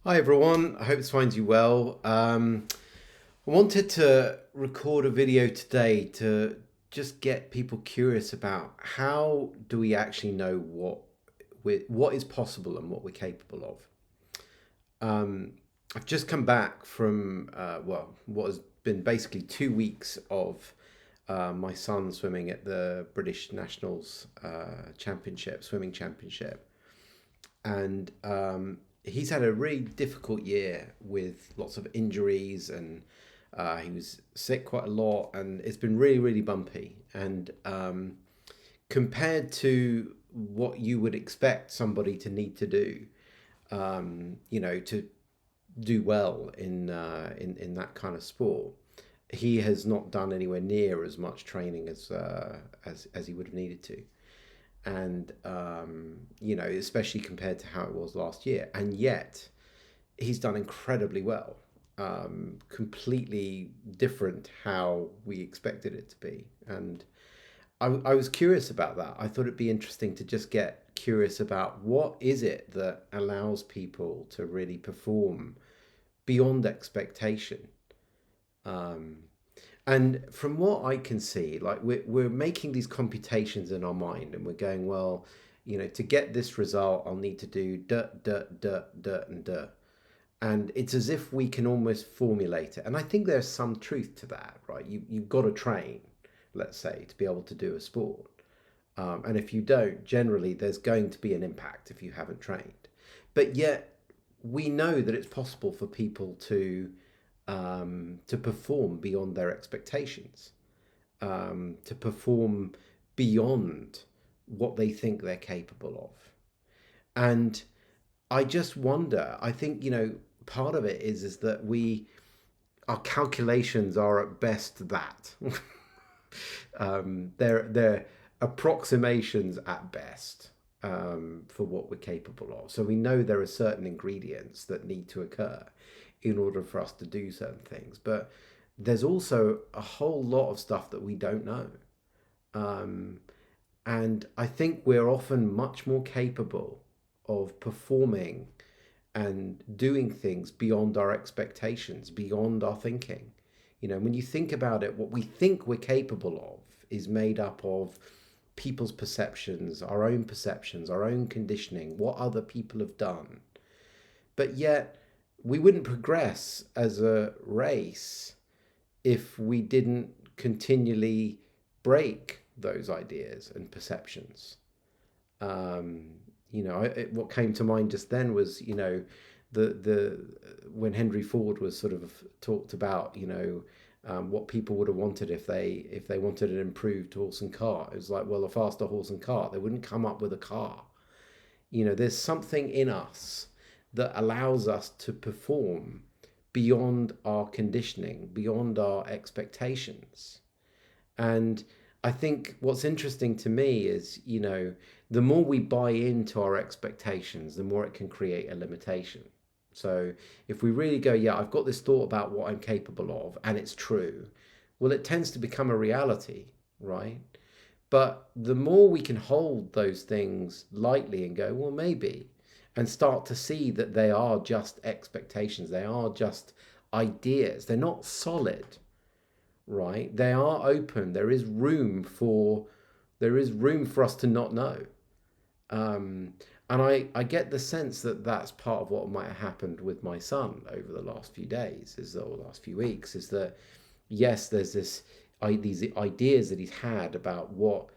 Hi everyone, I hope this finds you well. I wanted to record a video today to just get people curious about how do we actually know what is possible and what we're capable of. Um, I've just come back from what has been basically 2 weeks of my son swimming at the British Nationals Championship, swimming championship, and he's had a really difficult year with lots of injuries, and he was sick quite a lot, and it's been really, really bumpy. And compared to what you would expect somebody to need to do, to do well in that kind of sport, he has not done anywhere near as much training as he would have needed to, and especially compared to how it was last year. And yet, he's done incredibly well. Completely different how we expected it to be, and I was curious about that. I thought it'd be interesting to just get curious about what is it that allows people to really perform beyond expectation. Um, and from what I can see, like we're making these computations in our mind, and we're going, well, to get this result, I'll need to do dirt, dirt, dirt, dirt, and dirt. And it's as if we can almost formulate it. And I think there's some truth to that, right? You've got to train, let's say, to be able to do a sport. And if you don't, generally, there's going to be an impact if you haven't trained. But yet, we know that it's possible for people to perform beyond their expectations, to perform beyond what they think they're capable of. And I just wonder. I think part of it is that we our calculations are at best that they're approximations at best, for what we're capable of. So we know there are certain ingredients that need to occur in order for us to do certain things, but there's also a whole lot of stuff that we don't know. Um, and I think we're often much more capable of performing and doing things beyond our expectations, beyond our thinking. When you think about it, what we think we're capable of is made up of people's perceptions, our own conditioning, what other people have done. But yet, we wouldn't progress as a race if we didn't continually break those ideas and perceptions. Um, what came to mind just then was, the when Henry Ford was sort of talked about, what people would have wanted if they wanted an improved horse and cart. It was like, well, a faster horse and cart. They wouldn't come up with a car. There's something in us that allows us to perform beyond our conditioning, beyond our expectations. And I think what's interesting to me is, the more we buy into our expectations, the more it can create a limitation. So if we really go, yeah, I've got this thought about what I'm capable of, and it's true, well, it tends to become a reality, right? But the more we can hold those things lightly and go, well, maybe, and start to see that they are just expectations, they are just ideas, they're not solid, right? They are open. There is room for us to not know. Um, and I get the sense that that's part of what might have happened with my son over the last few days, or the last few weeks, is that yes, there's these ideas that he's had about what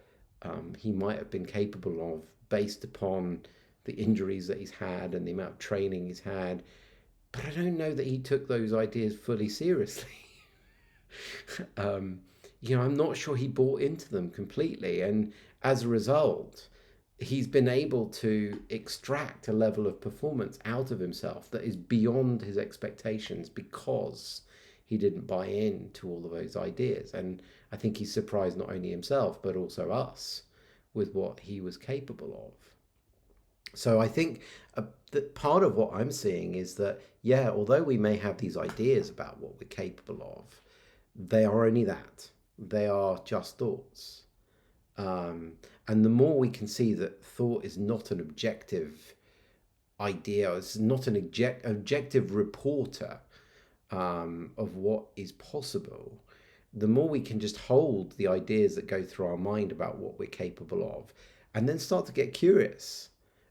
he might have been capable of based upon the injuries that he's had and the amount of training he's had. But I don't know that he took those ideas fully seriously. um, I'm not sure he bought into them completely. And as a result, he's been able to extract a level of performance out of himself that is beyond his expectations because he didn't buy in to all of those ideas. And I think he's surprised not only himself, but also us with what he was capable of. So I think that part of what I'm seeing is that, yeah, although we may have these ideas about what we're capable of, they are only that. They are just thoughts. Um, and the more we can see that thought is not an objective idea, it's not an objective reporter of what is possible, the more we can just hold the ideas that go through our mind about what we're capable of, and then start to get curious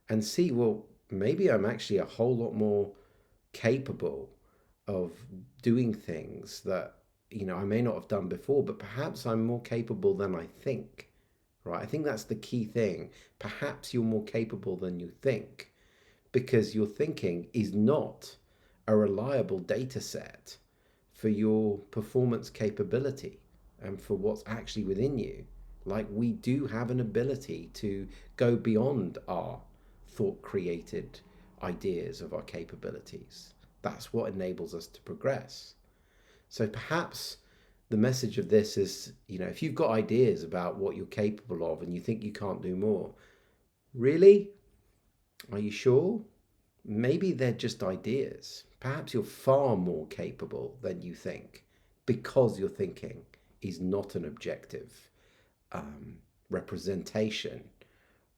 and see, well, maybe I'm actually a whole lot more capable of doing things that, I may not have done before, but perhaps I'm more capable than I think. Right? I think that's the key thing. Perhaps you're more capable than you think, because your thinking is not a reliable data set for your performance capability and for what's actually within you. Like, we do have an ability to go beyond our thought created ideas of our capabilities. That's what enables us to progress. So perhaps the message of this is, if you've got ideas about what you're capable of and you think you can't do more, really? Are you sure? Maybe they're just ideas. Perhaps you're far more capable than you think, because your thinking is not an objective representation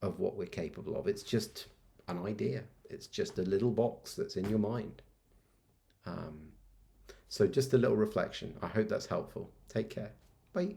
of what we're capable of. It's just an idea, it's just a little box that's in your mind. Um, so, just a little reflection. I hope that's helpful. Take care. Bye.